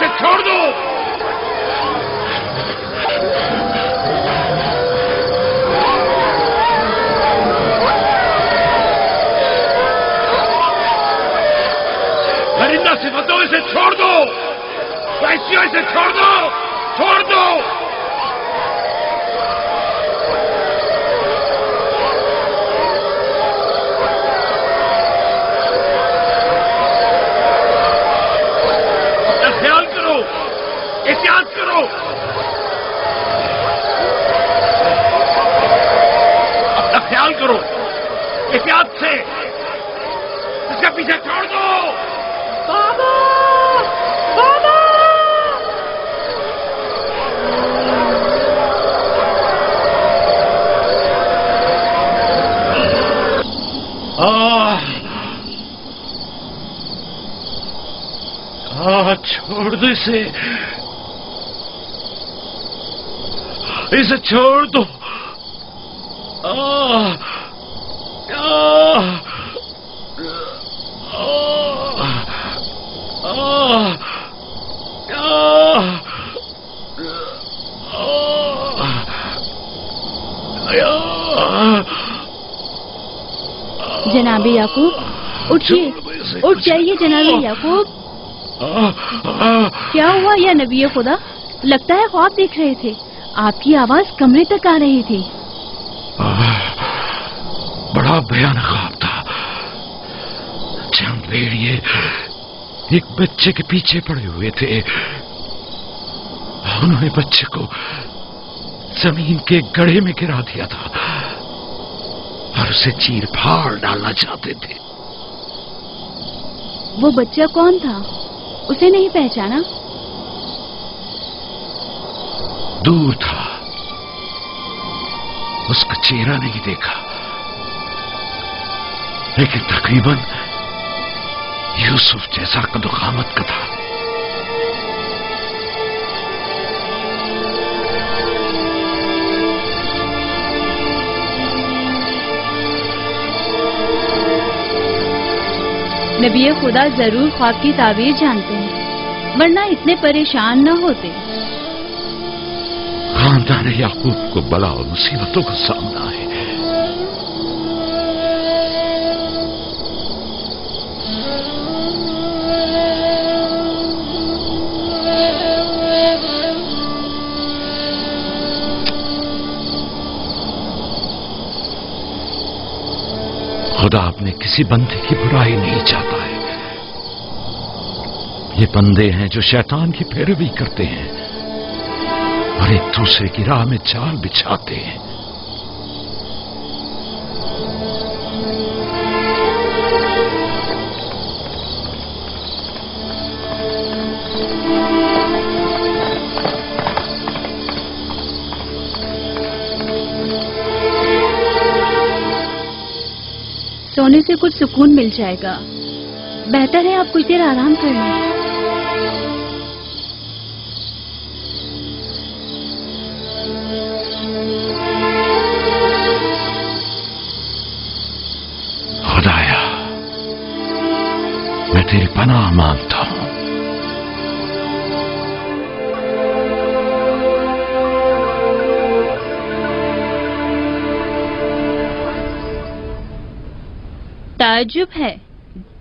اسے چھوڑ دو. درندہ صفتوں اسے چھوڑ دو. وحشیوں اسے چھوڑ دو. چھوڑ دو. خیال کرو. احتیاط کرو. اپنا خیال کرو. احتیاط سے. اس کا پیچھے چھوڑ دو. بابا بابا چھوڑ دو اسے. اسے چھوڑ دو. جناب یعقوب اٹھیے. اٹھ جائیے جناب یعقوب. کیا ہوا یا نبی خدا؟ لگتا ہے خواب دیکھ رہے تھے. آپ کی آواز کمرے تک آ رہی تھی. بڑا بھیانک خواب تھا. چند بھیڑیے ایک بچے کے پیچھے پڑے ہوئے تھے. انہوں نے بچے کو زمین کے گڑھے میں گرا دیا تھا اور اسے چیر پھاڑ ڈالنا چاہتے تھے. وہ بچہ کون تھا؟ اسے نہیں پہچانا؟ دور تھا. اس کا چہرہ نہیں دیکھا لیکن تقریباً یوسف جیسا قد و قامت کا تھا. نبی خدا ضرور خواب کی تعبیر جانتے ہیں ورنہ اتنے پریشان نہ ہوتے. خاندان یعقوب کو بلا اور مصیبتوں کا سامنا ہے. خدا اپنے کسی بندے کی برائی نہیں چاہتا ہے. یہ بندے ہیں جو شیطان کی پیروی کرتے ہیں اور ایک دوسرے کی راہ میں جال بچھاتے ہیں. سونے سے کچھ سکون مل جائے گا. بہتر ہے آپ کچھ دیر آرام کر لیں. خدایا میں تیری پناہ مانگتا ہوں. تعجب ہے.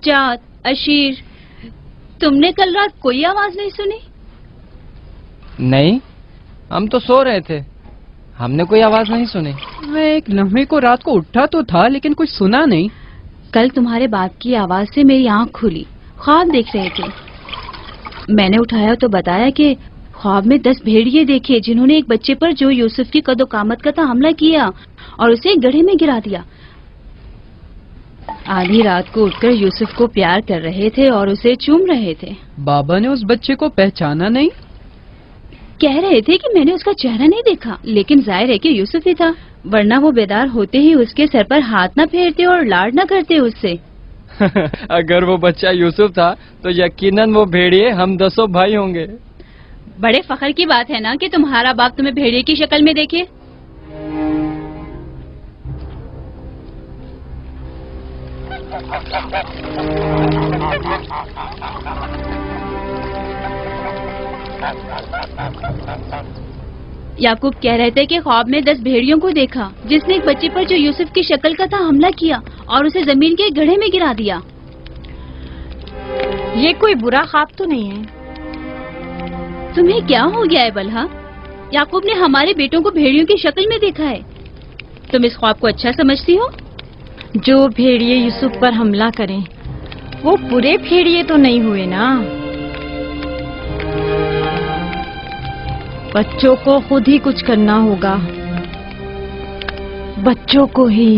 جات اشیر تم نے کل رات کوئی آواز نہیں سنی؟ نہیں، ہم تو سو رہے تھے. ہم نے کوئی آواز نہیں سنی. میں ایک لمحے کو رات کو اٹھا تو تھا لیکن کچھ سنا نہیں. کل تمہارے باپ کی آواز سے میری آنکھ کھلی. خواب دیکھ رہے تھے. میں نے اٹھایا تو بتایا کہ خواب میں 10 بھیڑیے دیکھے جنہوں نے ایک بچے پر جو یوسف کی قد و قامت کا تھا حملہ کیا اور اسے گڑھے میں گرا دیا. آدھی رات کو اٹھ کر یوسف کو پیار کر رہے تھے اور اسے چوم رہے تھے. بابا نے اس بچے کو پہچانا نہیں؟ کہہ رہے تھے کہ میں نے اس کا چہرہ نہیں دیکھا لیکن ظاہر ہے کہ یوسف ہی تھا ورنہ وہ بیدار ہوتے ہی اس کے سر پر ہاتھ نہ پھیرتے اور لاڈ نہ کرتے اس سے. اگر وہ بچہ یوسف تھا تو یقیناً وہ بھیڑیے ہم 10 بھائی ہوں گے. بڑے فخر کی بات ہے نا کہ تمہارا باپ تمہیں بھیڑیے کی شکل میں دیکھے. याकूब कह रहे थे कि ख्वाब में 10 भेड़ियों को देखा जिसने एक बच्चे पर जो यूसुफ की शक्ल का था हमला किया और उसे जमीन के एक गड्ढे में गिरा दिया। ये कोई बुरा ख्वाब तो नहीं है? तुम्हें क्या हो गया है बलहा? याकूब ने हमारे बेटों को भेड़ियों की शक्ल में देखा है। तुम इस ख्वाब को अच्छा समझती हो? जो भेड़िए यूसुफ पर हमला करें वो पूरे भेड़िए तो नहीं हुए ना। बच्चों को खुद ही कुछ करना होगा, बच्चों को ही।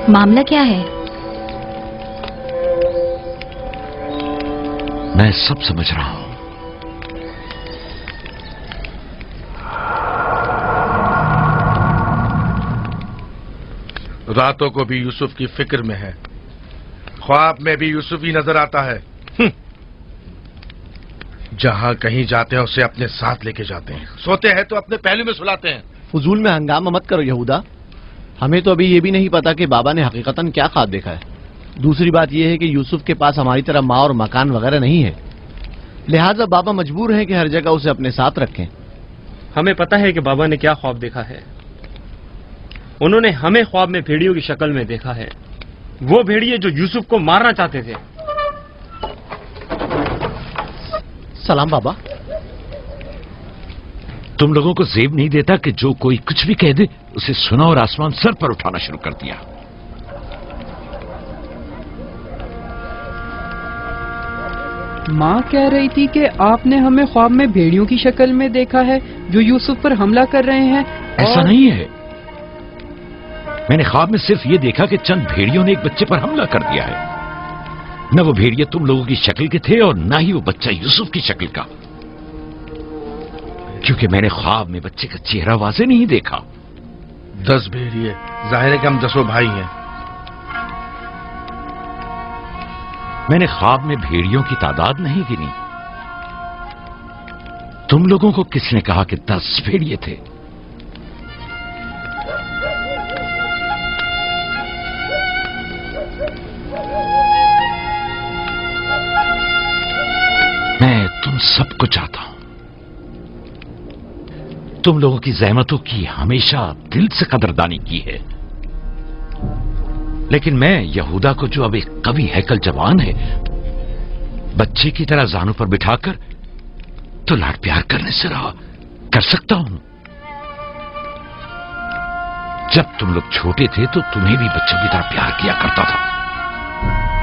मामला क्या है? मैं सब समझ रहा हूं। रातों को भी यूसुफ की फिक्र में है, ख्वाब में भी यूसुफ ही नजर आता है। जहां कहीं जाते हैं उसे अपने साथ लेके जाते हैं, सोते हैं तो अपने पहलू में सुलाते हैं। फजूल में हंगामा मत करो यहूदा, हमें तो अभी ये भी नहीं पता कि बाबा ने हकीकतन क्या ख्वाब देखा है। दूसरी बात यह है कि यूसुफ के पास हमारी तरह माँ और मकान वगैरह नहीं है, लिहाजा बाबा मजबूर हैं कि हर जगह उसे अपने साथ रखें। हमें पता है कि बाबा ने क्या ख्वाब देखा है। उन्होंने हमें ख्वाब में भेड़ियों की शक्ल में देखा है, वो भेड़िए जो यूसुफ को मारना चाहते थे। सलाम बाबा। तुम लोगों को जेब नहीं देता कि जो कोई कुछ भी कह दे उसे सुना और आसमान सर पर उठाना शुरू कर दिया। माँ कह रही थी कि आपने हमें ख्वाब में भेड़ियों की शक्ल में देखा है जो यूसुफ पर हमला कर रहे हैं। ऐसा नहीं है, मैंने ख्वाब में सिर्फ ये देखा कि चंद भेड़ियों ने एक बच्चे पर हमला कर दिया है। न वो भेड़िए तुम लोगों की शक्ल के थे और न ही वो बच्चा यूसुफ की शक्ल का, क्योंकि मैंने ख्वाब में बच्चे का चेहरा वाज़े नहीं देखा। 10 भेड़िए, जाहिर है कि हम 10 भाई हैं। मैंने ख्वाब में भेड़ियों की तादाद नहीं गिनी। तुम लोगों को किसने कहा कि 10 भेड़िए थे? मैं तुम सबको चाहता हूं। तुम लोगों की ज़हमतों की हमेशा दिल से कदरदानी की है, लेकिन मैं यहूदा को, जो अब एक कवि हैकल जवान है, बच्चे की तरह जानों पर बिठाकर तो लाड प्यार करने से रहा कर सकता हूं। जब तुम लोग छोटे थे तो तुम्हें भी बच्चों की तरह प्यार किया करता था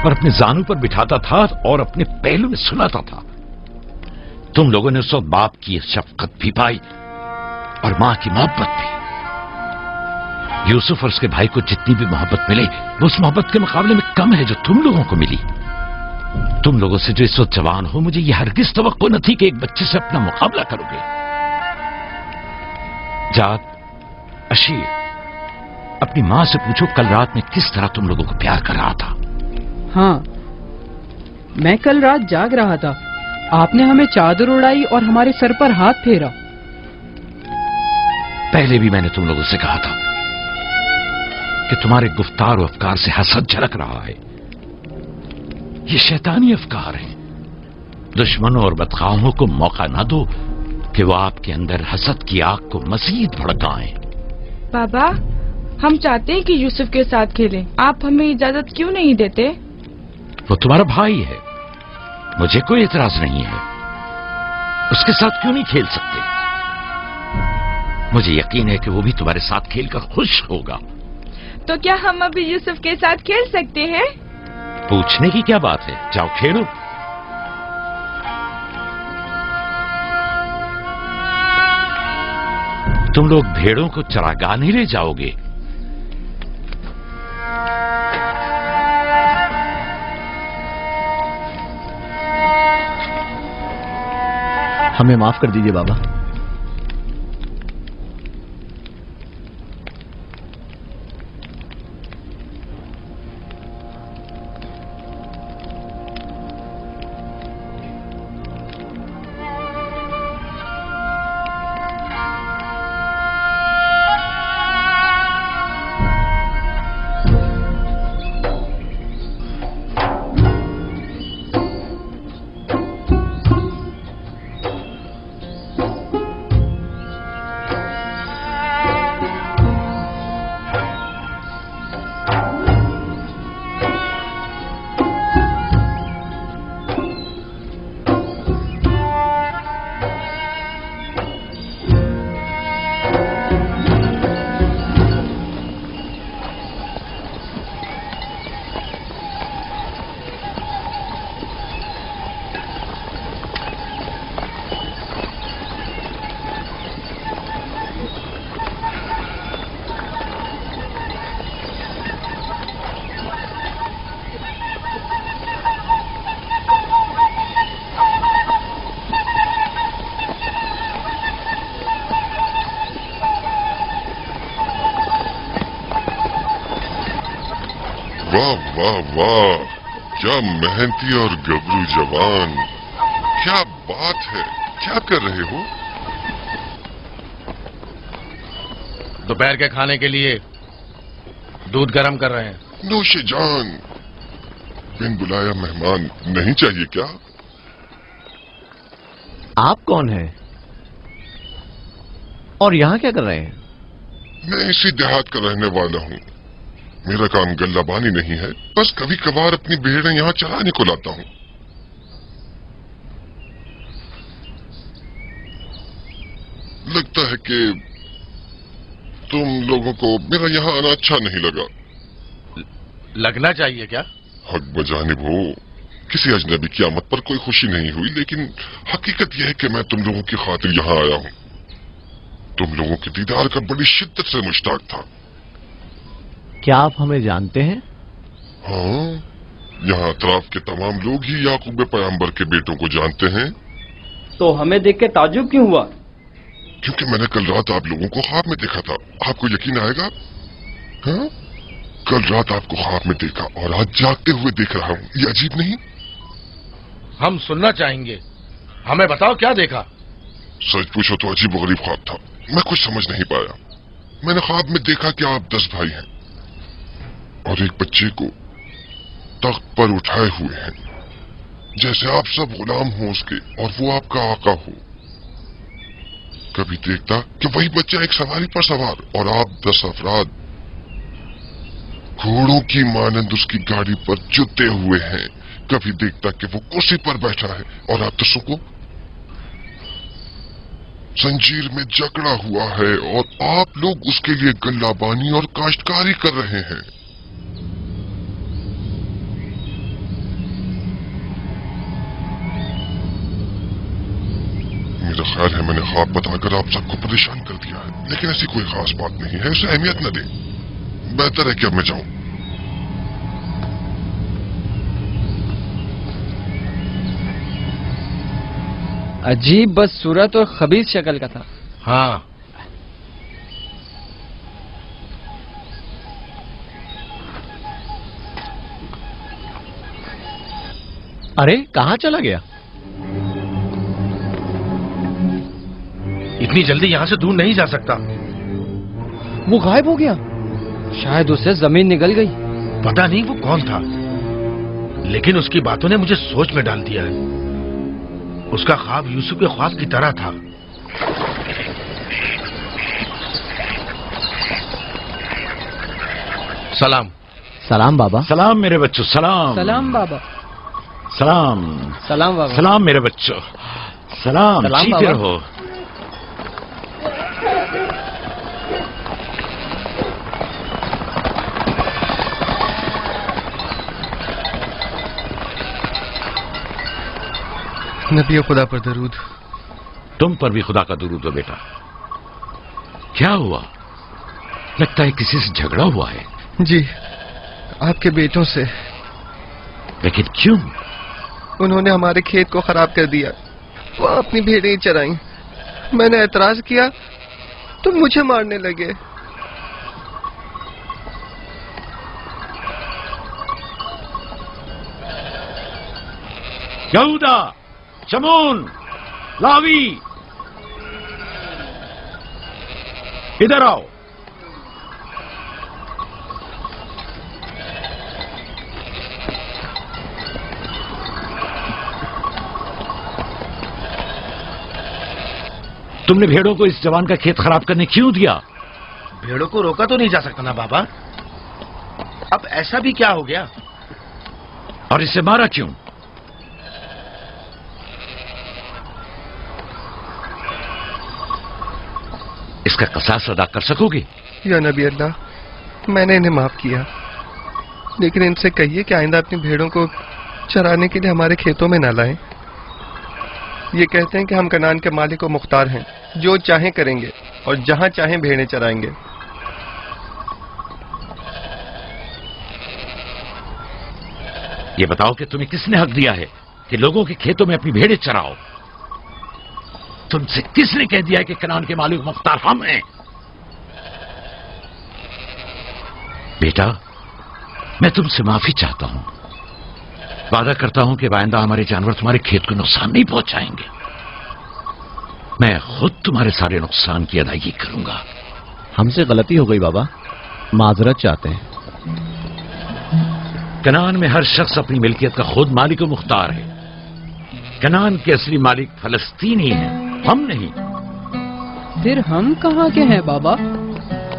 और अपने जानों पर बिठाता था और अपने पहलू में सुलाता था। तुम लोगों ने उस वक्त बाप की शफकत भी पाई और मां की मोहब्बत भी। यूसुफ और उसके भाई को जितनी भी मोहब्बत मिली वो उस मोहब्बत के मुकाबले में कम है जो तुम लोगों को मिली। तुम लोगों से जो इस वक्त जवान हो, मुझे यह हरगिज तवक्को न थी कि एक बच्चे से अपना मुकाबला करोगे। जात, अशीर, अपनी मां से पूछो कल रात में किस तरह तुम लोगों को प्यार कर रहा था। हाँ, मैं कल रात जाग रहा था। आपने हमें चादर उड़ाई और हमारे सर पर हाथ फेरा। पहले भी मैंने तुम लोगों से कहा था कि तुम्हारे गुफ्तार और अफकार से हसद झलक रहा है। ये शैतानी अफकार हैं। दुश्मनों और बदखाहों को मौका ना दो कि वो आपके अंदर हसद की आग को मजीद भड़काएं। بابا ہم چاہتے ہیں کہ یوسف کے ساتھ کھیلیں، آپ ہمیں اجازت کیوں نہیں دیتے؟ وہ تمہارا بھائی ہے، مجھے کوئی اعتراض نہیں ہے، اس کے ساتھ کیوں نہیں کھیل سکتے؟ مجھے یقین ہے کہ وہ بھی تمہارے ساتھ کھیل کر خوش ہوگا۔ تو کیا ہم ابھی یوسف کے ساتھ کھیل سکتے ہیں؟ پوچھنے کی کیا بات ہے، جاؤ کھیلو۔ تم لوگ بھیڑوں کو چراگاہ نہیں لے جاؤ گے؟ ہمیں معاف کر دیجیے بابا۔ واہ واہ واہ، کیا محنتی اور گبرو جوان، کیا بات ہے، کیا کر رہے ہو؟ دوپہر کے کھانے کے لیے دودھ گرم کر رہے ہیں۔ نوش جان، بن بلایا مہمان نہیں چاہیے کیا؟ آپ کون ہیں اور یہاں کیا کر رہے ہیں؟ میں اسی دیہات کا رہنے والا ہوں، میرا کام غلہ بانی نہیں ہے، بس کبھی کبھار اپنی بھیڑیں یہاں چرانے کو لاتا ہوں۔ لگتا ہے کہ تم لوگوں کو میرا یہاں آنا اچھا نہیں لگا۔ لگنا چاہیے کیا؟ حق بجانب ہو، کسی اجنبی کی آمد پر کوئی خوشی نہیں ہوئی، لیکن حقیقت یہ ہے کہ میں تم لوگوں کی خاطر یہاں آیا ہوں۔ تم لوگوں کے دیدار کا بڑی شدت سے مشتاق تھا۔ کیا آپ ہمیں جانتے ہیں؟ ہاں، یہاں اطراف کے تمام لوگ ہی یعقوب پیغمبر کے بیٹوں کو جانتے ہیں۔ تو ہمیں دیکھ کے تعجب کیوں ہوا؟ کیونکہ میں نے کل رات آپ لوگوں کو خواب میں دیکھا تھا۔ آپ کو یقین آئے گا؟ ہاں، کل رات آپ کو خواب میں دیکھا اور آج جاگتے ہوئے دیکھ رہا ہوں، یہ عجیب نہیں؟ ہم سننا چاہیں گے، ہمیں بتاؤ کیا دیکھا؟ سچ پوچھو تو عجیب و غریب خواب تھا، میں کچھ سمجھ نہیں پایا۔ میں نے خواب میں دیکھا کہ آپ 10 بھائی ہیں اور ایک بچے کو تخت پر اٹھائے ہوئے ہیں، جیسے آپ سب غلام ہوں اس کے اور وہ آپ کا آقا ہو۔ کبھی دیکھتا کہ وہی بچہ ایک سواری پر سوار اور آپ 10 افراد گھوڑوں کی مانند اس کی گاڑی پر جتے ہوئے ہیں۔ کبھی دیکھتا کہ وہ کرسی پر بیٹھا ہے اور آپ 10 کو زنجیر میں جکڑا ہوا ہے اور آپ لوگ اس کے لیے غلہ بانی اور کاشتکاری کر رہے ہیں۔ میرا خیال ہے میں نے خواب بتا کر آپ سب کو پریشان کر دیا ہے، لیکن ایسی کوئی خاص بات نہیں ہے، اسے اہمیت نہ دیں۔ بہتر ہے کہ اب میں جاؤں۔ عجیب بس صورت اور خبیث شکل کا تھا۔ ہاں، ارے کہاں چلا گیا؟ اتنی جلدی یہاں سے دور نہیں جا سکتا۔ وہ غائب ہو گیا، شاید اسے زمین نگل گئی۔ پتہ نہیں وہ کون تھا، لیکن اس کی باتوں نے مجھے سوچ میں ڈال دیا ہے۔ اس کا خواب یوسف کے خواب کی طرح تھا۔ सलाम। सलाम बाबा। सलाम मेरे बच्चों, सलाम। सलाम बाबा। सलाम। सलाम बाबा। सलाम मेरे बच्चों, सलाम। सलाम जीते बाबा। रहो। नबी खुदा पर दरूद। तुम पर भी खुदा का दुरूद हो बेटा। क्या हुआ? लगता है किसी से झगड़ा हुआ है। जी, आपके बेटों से। लेकिन क्यों? उन्होंने हमारे खेत को खराब कर दिया। वो अपनी भेड़ें चराई। मैंने ऐतराज किया तो मुझे मारने लगे। यहूदा, शमून, लावी, इधर आओ। तुमने भेड़ों को इस जवान का खेत खराब करने क्यों दिया? भेड़ों को रोका तो नहीं जा सकता ना बाबा। अब ऐसा भी क्या हो गया? और इसे मारा क्यों? इसका कसास अदा कर सकोगे? या नबी अल्लाह, मैंने इन्हें माफ किया, लेकिन इनसे कहिए कि आइंदा अपनी भेड़ों को चराने के लिए हमारे खेतों में न लाएं। ये कहते हैं कि हम कनान के मालिक व मुख्तार हैं, जो चाहें करेंगे और जहां चाहें भेड़ें चराएंगे। ये बताओ कि तुम्हें किसने हक दिया है कि लोगों के खेतों में अपनी भेड़ें चराओ? तुमसे किसने कह दिया है कि कनान के मालिक मुख्तार हम हैं? बेटा, मैं तुमसे माफी चाहता हूं। वादा करता हूं कि आइंदा हमारे जानवर तुम्हारे खेत को नुकसान नहीं पहुंचाएंगे। मैं खुद तुम्हारे सारे नुकसान की अदायगी करूंगा। हमसे गलती हो गई बाबा, माजरत चाहते हैं। कनान में हर शख्स अपनी मिल्कियत का खुद मालिक व मुख्तार है। कनान के असली मालिक फलस्तीनी हैं, हम नहीं। फिर हम कहाँ के हैं बाबा?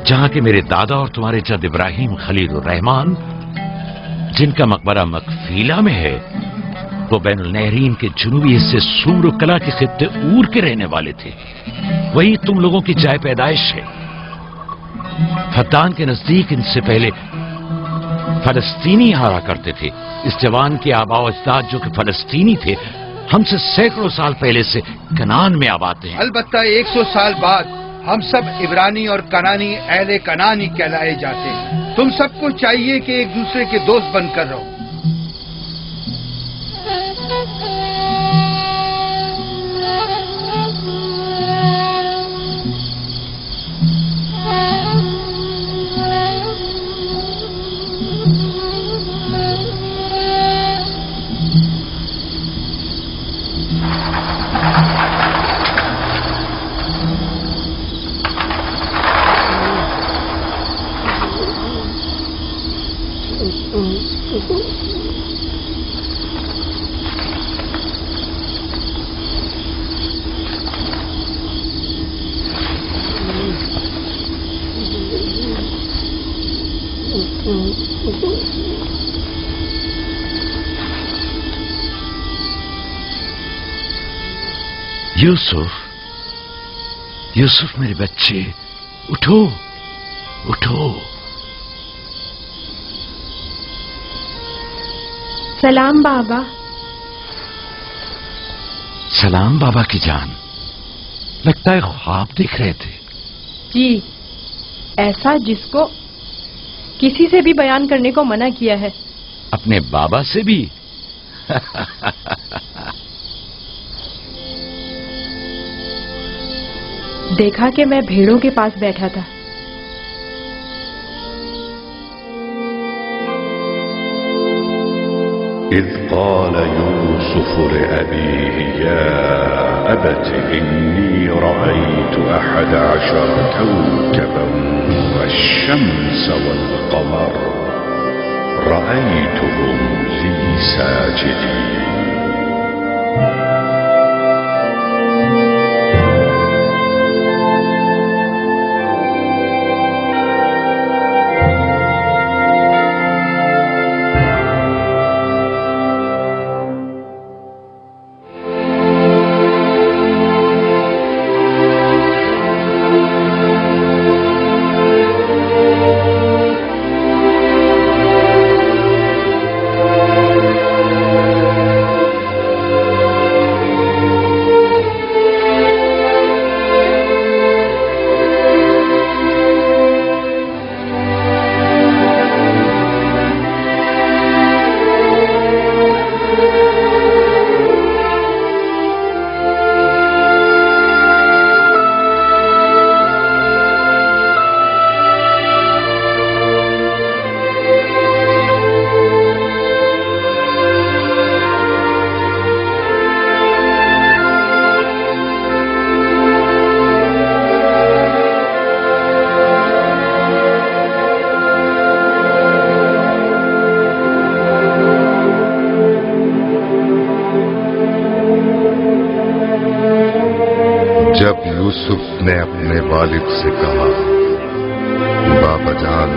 जहां के मेरे दादा और तुम्हारे जद इब्राहिम खलील रहमान, जिनका मकबरा मकफीला में है, वो बैनुल नहरीन के जुनूबी हिस्से सूर कला के खित्ते ऊर के रहने वाले थे। वही तुम लोगों की जाय पैदाइश है। फद्दान के नजदीक इनसे पहले फलस्तीनी हारा करते थे। इस जवान के आबाओ अजदाद जो कि फलस्तीनी थे, हमसे सैकड़ों साल पहले से कनान में आबाद हैं। अलबत्ता 100 साल बाद हम सब इब्रानी और कनानी अहले कनानी कहलाए जाते हैं। तुम सबको चाहिए कि एक दूसरे के दोस्त बनकर रहो। यूसुफ, यूसुफ मेरे बच्चे, उठो उठो। सलाम बाबा। सलाम बाबा की जान। लगता है ख्वाब देख रहे थे। जी, ऐसा जिसको किसी से भी बयान करने को मना किया है। अपने बाबा से भी? देखा कि मैं भेड़ों के पास बैठा था। إذ قال يوسف لأبيه يا أبت إني رأيت 11 كوكبا والشمس والقمر رأيتهم لي ساجدين. यूसुफ ने अपने वालिद से कहा, बाबा जान,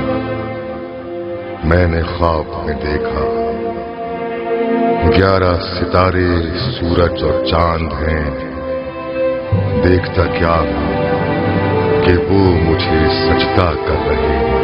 मैंने ख्वाब में देखा 11 सितारे, सूरज और चांद हैं। देखता क्या हूं कि वो मुझे सजदा कर रहे हैं।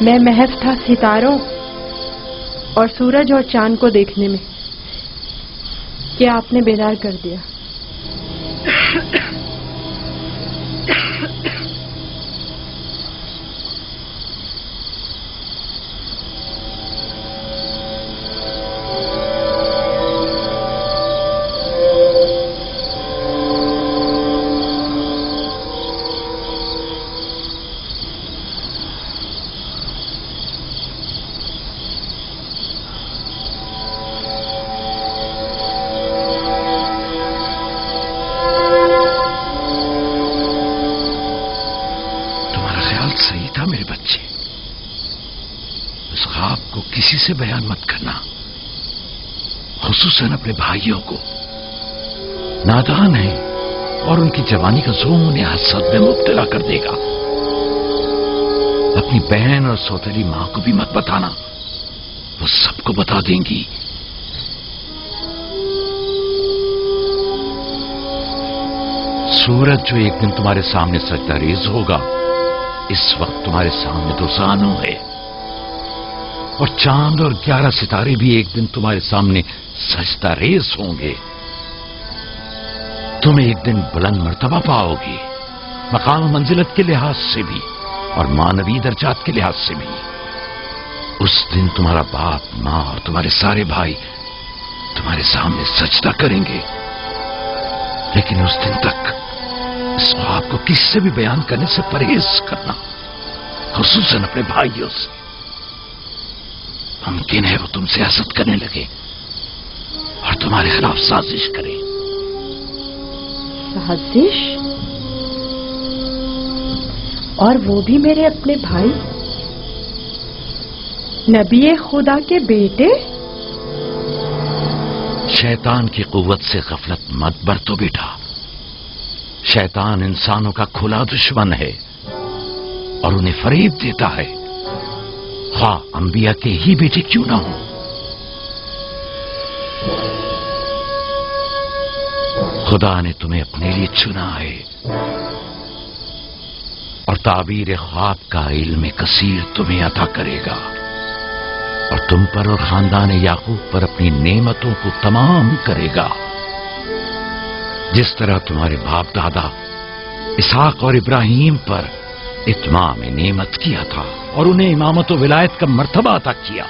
मैं महज था सितारों और सूरज और चांद को देखने में कि आपने बेदार कर दिया। सही था मेरे बच्चे। उस ख्वाब को किसी से बयान मत करना, खुसूसन अपने भाइयों को। नादान है और उनकी जवानी का जोम उन्हें हसद में मुब्तला कर देगा। अपनी बहन और सौतेली मां को भी मत बताना, वो सबको बता देंगी। सूरज जो एक दिन तुम्हारे सामने सजदा रेज होगा, इस वक्त तुम्हारे सामने तो जानू है, और चांद और 11 सितारे भी एक दिन तुम्हारे सामने सजदा रेज होंगे। तुम एक दिन बुलंद मर्तबा पाओगे, मकाम मंजिलत के लिहाज से भी और मानवी दर्जात के लिहाज से भी। उस दिन तुम्हारा बाप, मां और तुम्हारे सारे भाई तुम्हारे सामने सजदा करेंगे। लेकिन उस दिन तक इस ख्वाब को किसी से भी बयान करने से परहेज करना, खुसूसन अपने भाइयों से। मुमकिन है वो तुमसे हसद करने लगे और तुम्हारे खिलाफ साजिश करें। साजिश? और वो भी मेरे अपने भाई, नबी खुदा के बेटे? शैतान की कुव्वत से गफलत मत बरतो बेटा। शैतान इंसानों का खुला दुश्मन है और उन्हें फरेब देता है, ख्वाह अंबिया के ही बेटे क्यों ना हो। खुदा ने तुम्हें अपने लिए चुना है और ताबीर ख्वाब का इल्म कसीर तुम्हें अता करेगा और तुम पर और खानदान याकूब पर अपनी नेमतों को तमाम करेगा। जिस तरह तुम्हारे बाप दादा इसहाक और इब्राहिम पर इत्माम नेमत किया था और उन्हें इमामत व विलायत का मर्तबा अता किया।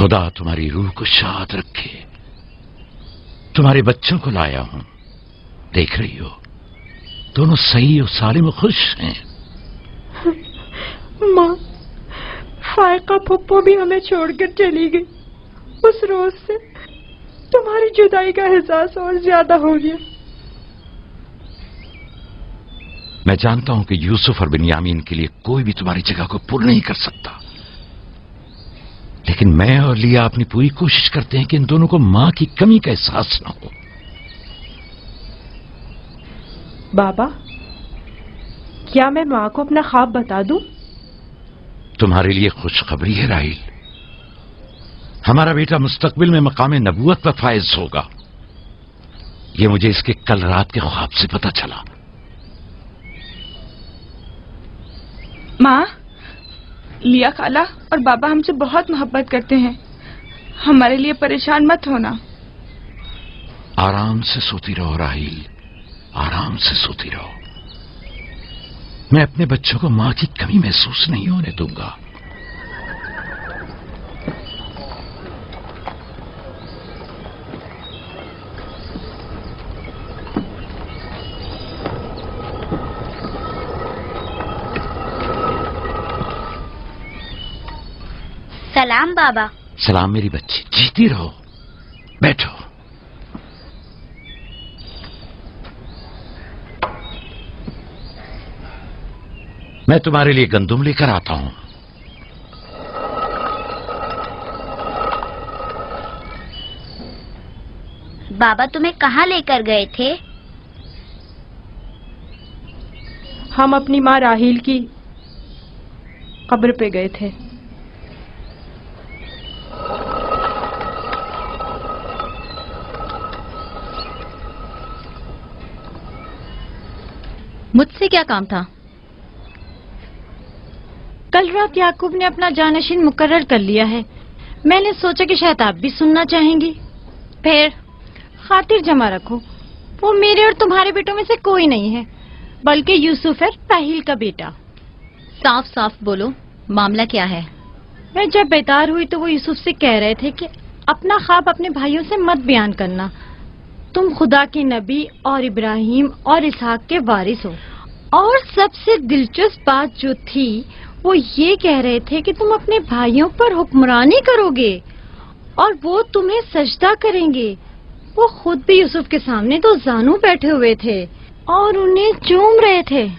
खुदा तुम्हारी रूह को शाद रखे। तुम्हारे बच्चों को लाया हूं, देख रही हो दोनों सही और सालिम और खुश हैं। माँ, फायका पप्पो भी हमें छोड़कर चली गई। उस रोज से तुम्हारी जुदाई का एहसास और ज्यादा हो गया। मैं जानता हूं कि यूसुफ और बिन्यामीन के लिए कोई भी तुम्हारी जगह को पूर्ण नहीं कर सकता, लेकिन मैं और लिया अपनी पूरी कोशिश करते हैं कि इन दोनों को मां की कमी का एहसास न हो। बाबा, क्या मैं माँ को अपना ख्वाब बता दूं? तुम्हारे लिए खुशखबरी है राहिल, हमारा बेटा मुस्तकबिल में मकाम नबूवत पर फायज होगा। यह मुझे इसके कल रात के ख्वाब से पता चला। माँ, लिया खाला और बाबा हमसे बहुत मोहब्बत करते हैं, हमारे लिए परेशान मत होना। आराम से सोती रहो राहिल, आराम से सोती रहो। मैं अपने बच्चों को मां की कमी महसूस नहीं होने दूंगा। सलाम बाबा। सलाम मेरी बच्ची, जीती रहो, बैठो। मैं तुम्हारे लिए गंदुम लेकर आता हूं। बाबा तुम्हें कहाँ लेकर गए थे? हम अपनी माँ राहील की कब्र पे गए थे। मुझसे क्या काम था? कल रात याकूब ने अपना जानशीन मुकर्रर कर लिया है। मैंने सोचा कि शायद आप भी सुनना चाहेंगी। फिर खातिर जमा रखो, वो मेरे और तुम्हारे बेटों में से कोई नहीं है, बल्कि यूसुफ है, राहील का बेटा। साफ साफ बोलो, मामला क्या है? मैं जब बेदार हुई तो वो यूसुफ से कह रहे थे कि अपना ख्वाब अपने भाइयों से मत बयान करना। तुम खुदा के नबी और इब्राहिम और इसहाक के वारिस हो। और सबसे दिलचस्प बात जो थी वो ये कह रहे थे कि तुम अपने भाइयों पर हुक्मरानी करोगे और वो तुम्हें सजदा करेंगे। वो खुद भी यूसुफ के सामने तो जानू बैठे हुए थे और उन्हें चूम रहे थे।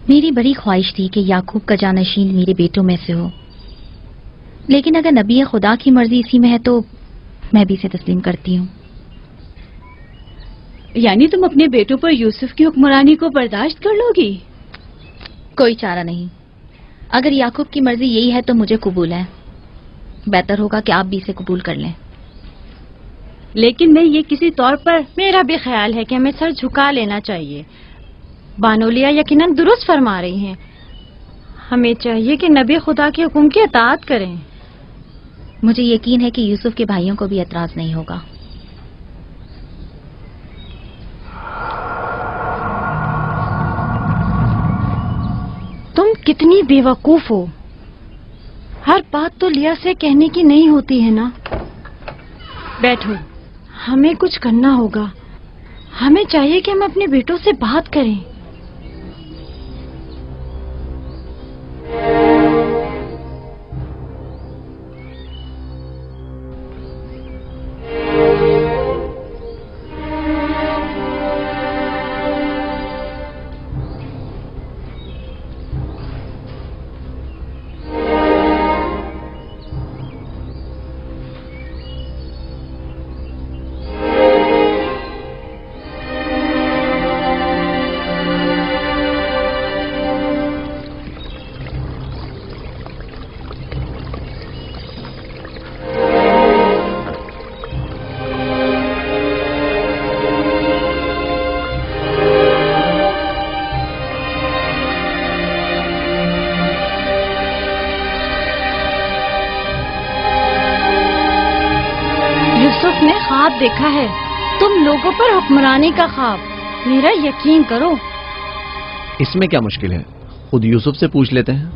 मेरी बड़ी ख्वाहिश थी कि याकूब का जानशीन मेरे बेटों में से हो, लेकिन अगर नबी खुदा की मर्जी इसी में है तो मैं भी इसे तस्लीम करती हूँ। यानी तुम अपने बेटों पर यूसुफ की हुक्मरानी को बर्दाश्त कर लोगी? कोई चारा नहीं। अगर याकूब की मर्जी यही है तो मुझे कबूल है। बेहतर होगा कि आप भी इसे कबूल कर लें। लेकिन मैं ये किसी तौर पर... मेरा भी ख्याल है कि हमें सर झुका लेना चाहिए। बानोलिया यकीनन दुरुस्त फरमा रही हैं। हमें चाहिए कि नबी खुदा के हुक्म की अताअत करें। मुझे यकीन है कि यूसुफ के भाइयों को भी एतराज नहीं होगा। तुम कितनी बेवकूफ हो। हर बात तो लिया से कहने की नहीं होती है ना। बैठो, हमें कुछ करना होगा। हमें चाहिए कि हम अपने बेटों से बात करें। यूसुफ ने ख्वाब देखा है, तुम लोगों पर हुक्मरानी का ख्वाब। میرا یقین کرو. اس میں کیا مشکل ہے؟ خود یوسف سے پوچھ لیتے ہیں.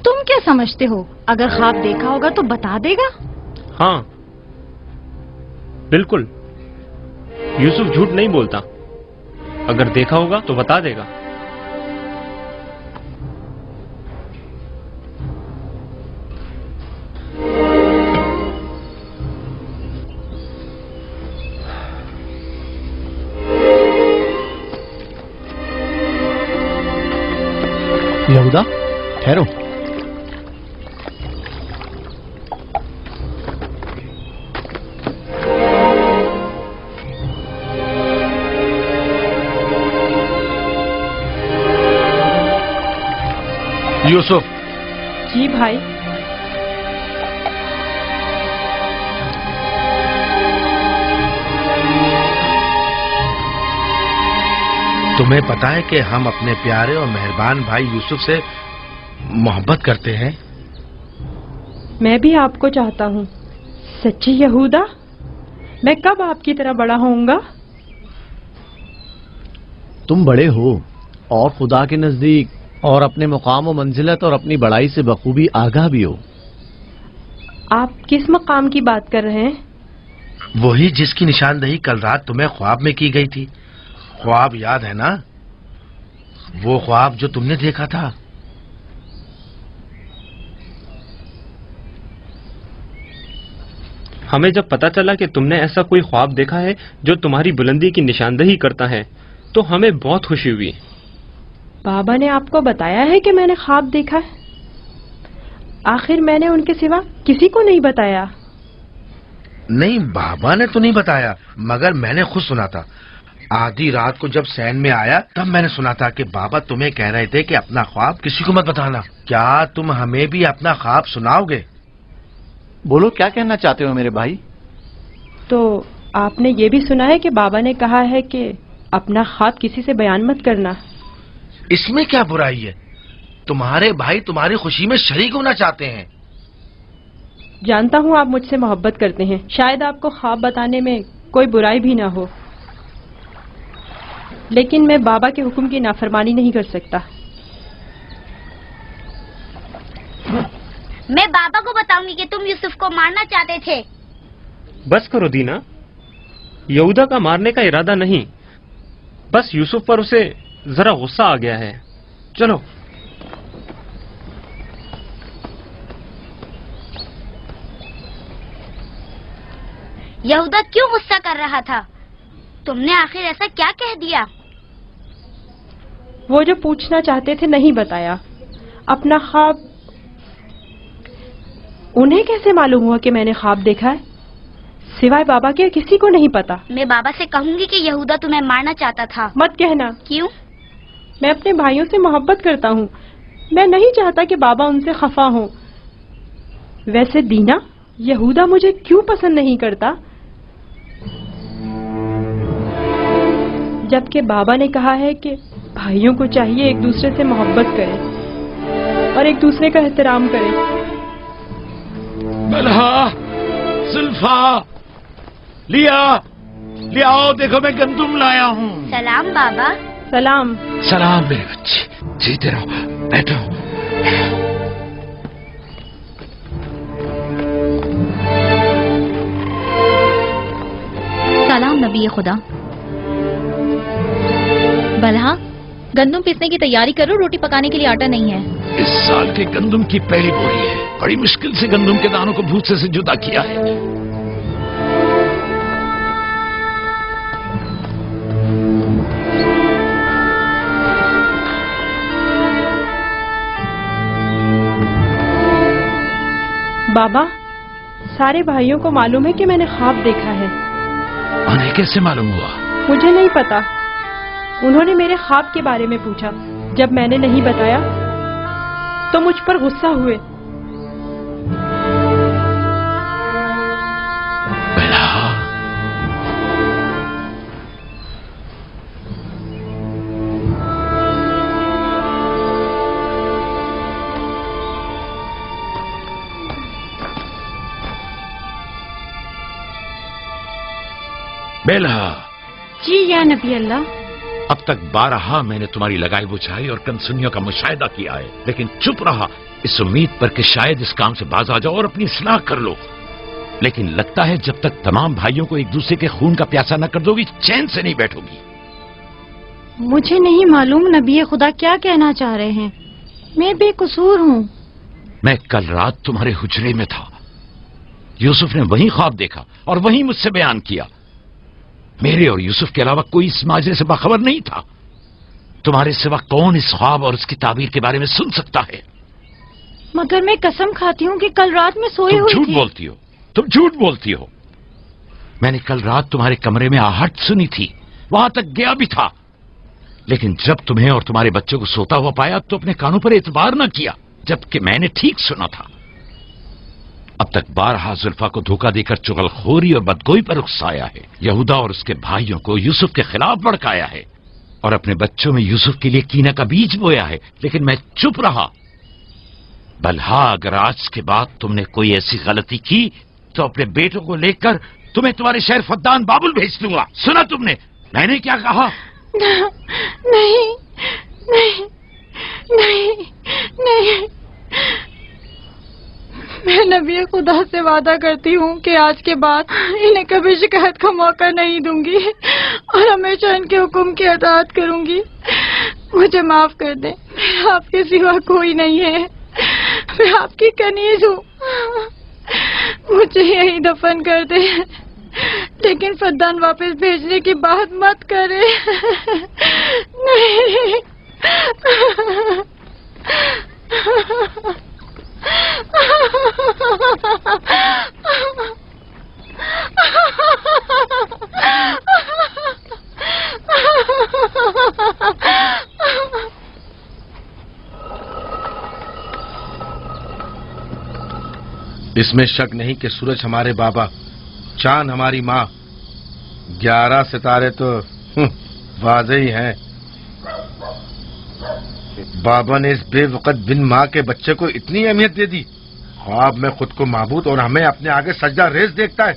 تم کیا سمجھتے ہو؟ اگر خواب دیکھا ہوگا تو بتا دے گا. ہاں بالکل، یوسف جھوٹ نہیں بولتا. اگر دیکھا ہوگا تو بتا دے گا. یہودا ٹھہرو. یوسف. جی بھائی. تمہیں پتا ہے کہ ہم اپنے پیارے اور مہربان بھائی یوسف سے محبت کرتے ہیں. میں بھی آپ کو چاہتا ہوں. سچی یہودا، میں کب آپ کی طرح بڑا ہوں گا؟ تم بڑے ہو اور خدا کے نزدیک اور اپنے مقام و منزلت اور اپنی بڑائی سے بخوبی آگاہ بھی ہو. آپ کس مقام کی بات کر رہے ہیں؟ وہی جس کی نشاندہی کل رات تمہیں خواب میں کی گئی تھی. خواب یاد ہے نا؟ وہ خواب جو تم نے دیکھا تھا. ہمیں جب پتا چلا کہ تم نے ایسا کوئی خواب دیکھا ہے جو تمہاری بلندی کی نشاندہی کرتا ہے تو ہمیں بہت خوشی ہوئی. بابا نے آپ کو بتایا ہے کہ میں نے خواب دیکھا ہے؟ آخر میں نے ان کے سوا کسی کو نہیں بتایا. نہیں، بابا نے تو نہیں بتایا، مگر میں نے خود سنا تھا. آدھی رات کو جب سین میں آیا تب میں نے سنا تھا کہ بابا تمہیں کہہ رہے تھے کہ اپنا خواب کسی کو مت بتانا. کیا تم ہمیں بھی اپنا خواب سناؤ گے؟ بولو کیا کہنا چاہتے ہو میرے بھائی؟ تو آپ نے یہ بھی سنا ہے کہ بابا نے کہا ہے کہ اپنا خواب کسی سے بیان مت کرنا. اس میں کیا برائی ہے؟ تمہارے بھائی تمہاری خوشی میں شریک ہونا چاہتے ہیں. جانتا ہوں آپ مجھ سے محبت کرتے ہیں، شاید آپ کو خواب بتانے میں کوئی برائی بھی نہ ہو، لیکن میں بابا کے حکم کی نافرمانی نہیں کر سکتا. میں بابا کو بتاؤں گی کہ تم یوسف کو مارنا چاہتے تھے. بس کرو دینا، یہودا کا مارنے کا ارادہ نہیں، بس یوسف پر اسے ذرا غصہ آ گیا ہے. چلو. یہودا کیوں غصہ کر رہا تھا؟ تم نے آخر ایسا کیا کہہ دیا؟ وہ جو پوچھنا چاہتے تھے نہیں بتایا. اپنا خواب انہیں کیسے معلوم ہوا کہ میں نے خواب دیکھا ہے؟ سوائے بابا کے کسی کو نہیں پتا. میں بابا سے کہوں گی کہ یہودا تمہیں مارنا چاہتا تھا. مت کہنا. کیوں؟ میں اپنے بھائیوں سے محبت کرتا ہوں. میں نہیں چاہتا کہ بابا ان سے خفا ہوں. ویسے دینا، یہودا مجھے کیوں پسند نہیں کرتا؟ جبکہ بابا نے کہا ہے کہ بھائیوں کو چاہیے ایک دوسرے سے محبت کریں اور ایک دوسرے کا احترام کریں. بلہا، زلفا، لیا آؤ، دیکھو میں گندم لایا ہوں. سلام بابا. سلام. سلام میرے بچے، جیتے رہو، بیٹھو. سلام نبی خدا. بلہا، گندم پیسنے کی تیاری کرو، روٹی پکانے کے لیے آٹا نہیں ہے. اس سال کے گندم کی پہلی بوری ہے، بڑی مشکل سے گندم کے دانوں کو بھوسے سے جدا کیا ہے. بابا، سارے بھائیوں کو معلوم ہے کہ میں نے خواب دیکھا ہے. انہیں کیسے معلوم ہوا؟ مجھے نہیں پتا. انہوں نے میرے خواب کے بارے میں پوچھا. جب میں نے نہیں بتایا تو مجھ پر غصہ ہوئے. بیلہا، جی یا نبی اللہ. اب تک بارہا میں نے تمہاری لگائی بچھائی اور کنسنیوں کا مشاہدہ کیا ہے، لیکن چپ رہا اس امید پر کہ شاید اس کام سے باز آ جاؤ اور اپنی اصلاح کر لو. لیکن لگتا ہے جب تک تمام بھائیوں کو ایک دوسرے کے خون کا پیاسا نہ کر دو گی چین سے نہیں بیٹھو گی. مجھے نہیں معلوم نبی خدا کیا کہنا چاہ رہے ہیں. میں بے قصور ہوں. میں کل رات تمہارے حجرے میں تھا. یوسف نے وہی خواب دیکھا اور وہی مجھ سے بیان کیا. میرے اور یوسف کے علاوہ کوئی اس ماجرے سے باخبر نہیں تھا. تمہارے سوا کون اس خواب اور اس کی تعبیر کے بارے میں سن سکتا ہے؟ مگر میں قسم کھاتی ہوں کہ کل رات میں سوئی ہوئی جھوٹ تھی. بولتی ہو، تم جھوٹ بولتی ہو. میں نے کل رات تمہارے کمرے میں آہٹ سنی تھی، وہاں تک گیا بھی تھا، لیکن جب تمہیں اور تمہارے بچوں کو سوتا ہوا پایا تو اپنے کانوں پر اعتبار نہ کیا، جبکہ میں نے ٹھیک سنا تھا. اب تک بارہا زلفا کو دھوکہ دے کر چغلخوری اور بدگوئی پر اکسایا ہے، یہودا اور اس کے بھائیوں کو یوسف کے خلاف بھڑکایا ہے اور اپنے بچوں میں یوسف کے لیے کینہ کا بیج بویا ہے. لیکن میں چپ رہا. بلہا اگر آج کے بعد تم نے کوئی ایسی غلطی کی تو اپنے بیٹوں کو لے کر تمہیں تمہارے شہر فدان بابل بھیج دوں گا. سنا تم نے میں نے کیا کہا؟ نہیں نہیں نہیں نہیں. میں نبی خدا سے وعدہ کرتی ہوں کہ آج کے بعد انہیں کبھی شکایت کا موقع نہیں دوں گی اور ہمیشہ ان کے حکم کی اطاعت کروں گی. مجھے معاف کر دیں، میں آپ کے سوا کوئی نہیں ہے. میں آپ کی کنیز ہوں. مجھے یہی دفن کر دیں، لیکن فدان واپس بھیجنے کی بات مت کرے. نہیں. اس میں شک نہیں کہ سورج ہمارے بابا، چاند ہماری ماں، 11 ستارے تو واضح ہی ہیں. بابا نے اس بے وقت بن ماں کے بچے کو اتنی اہمیت دے دی. خواب میں خود کو معبود اور ہمیں اپنے آگے سجدہ ریز دیکھتا ہے.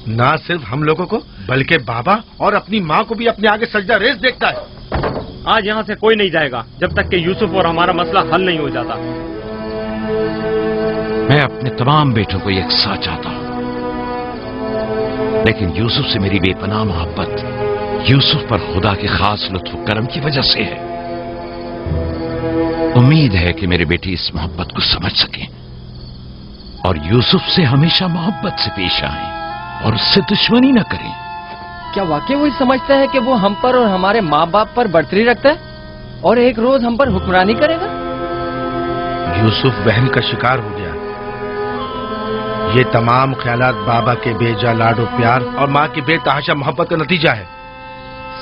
نہ صرف ہم لوگوں کو بلکہ بابا اور اپنی ماں کو بھی اپنے آگے سجدہ ریز دیکھتا ہے. آج یہاں سے کوئی نہیں جائے گا جب تک کہ یوسف اور ہمارا مسئلہ حل نہیں ہو جاتا. میں اپنے تمام بیٹوں کو یکساں چاہتا ہوں، لیکن یوسف سے میری بے پناہ محبت یوسف پر خدا کے خاص لطف و کرم کی وجہ سے ہے. امید ہے کہ میرے بیٹے اس محبت کو سمجھ سکیں اور یوسف سے ہمیشہ محبت سے پیش آئیں اور اس سے دشمنی نہ کریں. کیا واقعی وہی سمجھتا ہے کہ وہ ہم پر اور ہمارے ماں باپ پر برتری رکھتا ہے اور ایک روز ہم پر حکمرانی کرے گا؟ یوسف وہم کا شکار ہو گیا. یہ تمام خیالات بابا کے بے جا لاڈ و پیار اور ماں کی بے تحاشا محبت کا نتیجہ ہے.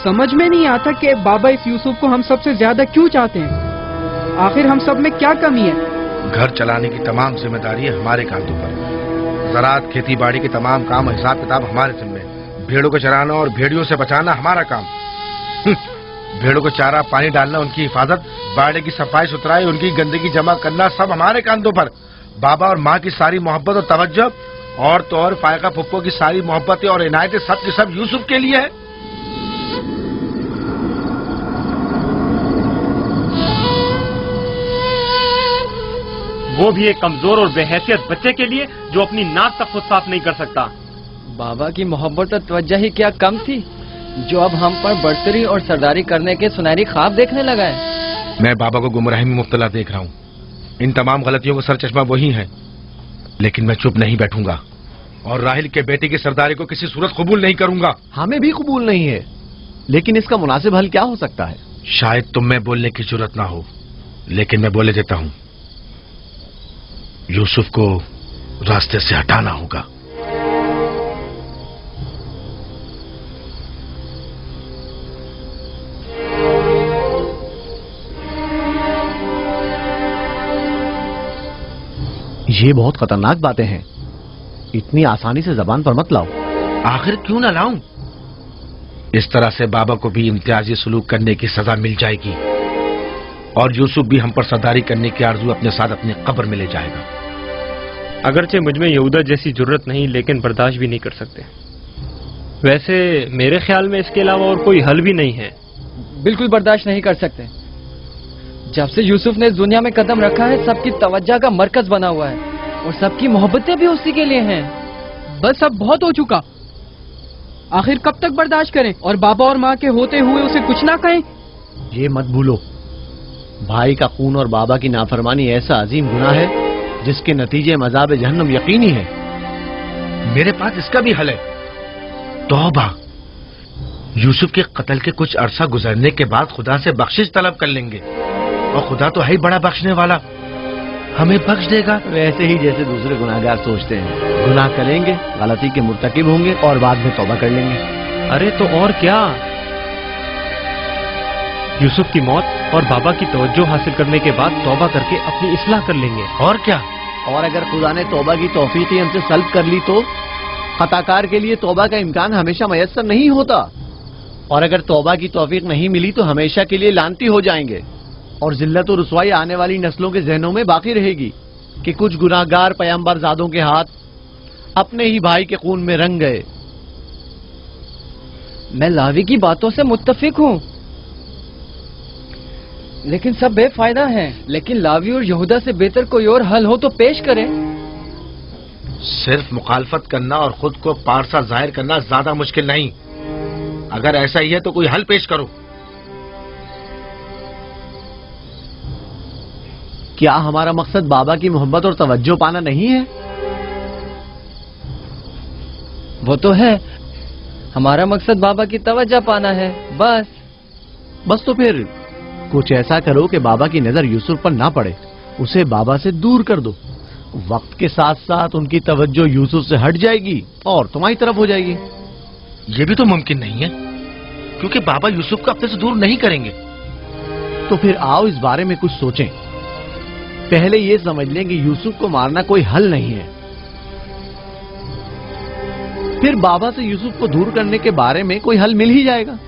سمجھ میں نہیں آتا کہ بابا اس یوسف کو ہم سب سے زیادہ کیوں چاہتے ہیں. آخر ہم سب میں کیا کمی ہے؟ گھر چلانے کی تمام ذمہ داری ہمارے کاندھوں پر. زراعت، کھیتی باڑی کے تمام کام اور حساب کتاب ہمارے ذمہ. بھیڑوں کو چرانا اور بھیڑیوں سے بچانا ہمارا کام. بھیڑوں کو چارہ پانی ڈالنا، ان کی حفاظت، باڑے کی صفائی ستھرائی، ان کی گندگی جمع کرنا سب ہمارے کاندھوں پر. بابا اور ماں کی ساری محبت اور توجہ اور تو اور فائقہ پھپھو کی ساری محبتیں اور عنایتیں سب کے سب یوسف کے لیے ہے. وہ بھی ایک کمزور اور بے حیثیت بچے کے لیے جو اپنی ناک تک خود صاف نہیں کر سکتا. بابا کی محبت اور توجہ ہی کیا کم تھی جو اب ہم پر برتری اور سرداری کرنے کے سنہری خواب دیکھنے لگا ہے. میں بابا کو گمراہی میں مبتلا دیکھ رہا ہوں. ان تمام غلطیوں کا سرچشمہ وہی ہے، لیکن میں چپ نہیں بیٹھوں گا اور راہیل کے بیٹے کی سرداری کو کسی صورت قبول نہیں کروں گا. ہمیں بھی قبول نہیں ہے، لیکن اس کا مناسب حل کیا ہو سکتا ہے؟ شاید تم میں بولنے کی ضرورت نہ ہو، لیکن میں بولے دیتا ہوں. یوسف کو راستے سے ہٹانا ہوگا. یہ بہت خطرناک باتیں ہیں، اتنی آسانی سے زبان پر مت لاؤ. آخر کیوں نہ لاؤں؟ اس طرح سے بابا کو بھی امتیازی سلوک کرنے کی سزا مل جائے گی اور یوسف بھی ہم پر سرداری کرنے کی آرزو اپنے ساتھ اپنی قبر میں لے جائے گا. اگرچہ مجھ میں یہودا جیسی جرت نہیں، لیکن برداشت بھی نہیں کر سکتے. वैसे मेरे ख्याल में इसके अलावा और कोई हल भी नहीं है। बिल्कुल बर्दाश्त नहीं कर सकते। जब से यूसुफ ने इस दुनिया में कदम रखा है, सबकी तवज्जो का मरकज बना हुआ है और सबकी मोहब्बतें भी उसी के लिए हैं। बस अब बहुत हो चुका। आखिर कब तक बर्दाश्त करें और बाबा और माँ के होते हुए उसे कुछ ना कहें? ये मत भूलो, भाई का खून और बाबा की नाफरमानी ऐसा अजीम गुनाह है जिसके नतीजे मज़ाब जहन्नम यकीनी है। मेरे पास इसका भी हल है, तौबा। यूसुफ के कत्ल के कुछ अरसा गुजरने के बाद खुदा से बख्शिश तलब कर लेंगे और खुदा तो है ही बड़ा बख्शने वाला, हमें बख्श देगा। वैसे ही जैसे दूसरे गुनाहगार सोचते हैं, गुनाह करेंगे, गलती के मुर्तकिब होंगे और बाद में तौबा कर लेंगे। अरे तो और क्या, यूसुफ की मौत और बाबा की तवज्जो हासिल करने के बाद तौबा करके अपनी इस्लाह कर लेंगे। और क्या, और अगर खुदा ने तौबा की तौफीक ही हमसे सल्ब कर ली तो खताकार के लिए तौबा का इम्कान हमेशा मयस्सर नहीं होता, और अगर तौबा की तौफीक नहीं मिली तो हमेशा के लिए लानती हो जाएंगे और जिल्लत और रुसवाई आने वाली नस्लों के जहनों में बाकी रहेगी कि कुछ गुनाहगार पैगंबर ज़ादों के हाथ अपने ही भाई के खून में रंग गए। मैं लावी की बातों से मुत्तफिक हूँ, लेकिन सब बेफायदा हैं। लेकिन लावी और यहूदा से बेहतर कोई और हल हो तो पेश करें। सिर्फ मुखालफत करना और खुद को पारसा जाहिर करना ज्यादा मुश्किल नहीं। अगर ऐसा ही है तो कोई हल पेश करो। क्या हमारा मकसद बाबा की मोहब्बत और तवज्जो पाना नहीं है? वो तो है, हमारा मकसद बाबा की तवज्जो पाना है, बस तो फिर कुछ ऐसा करो कि बाबा की नजर यूसुफ पर ना पड़े, उसे बाबा से दूर कर दो। वक्त के साथ साथ उनकी तवज्जो यूसुफ से हट जाएगी और तुम्हारी तरफ हो जाएगी। ये भी तो मुमकिन नहीं है, क्योंकि बाबा यूसुफ को अपने से दूर नहीं करेंगे। तो फिर आओ इस बारे में कुछ सोचें। पहले ये समझ लें कि यूसुफ को मारना कोई हल नहीं है, फिर बाबा से यूसुफ को दूर करने के बारे में कोई हल मिल ही जाएगा।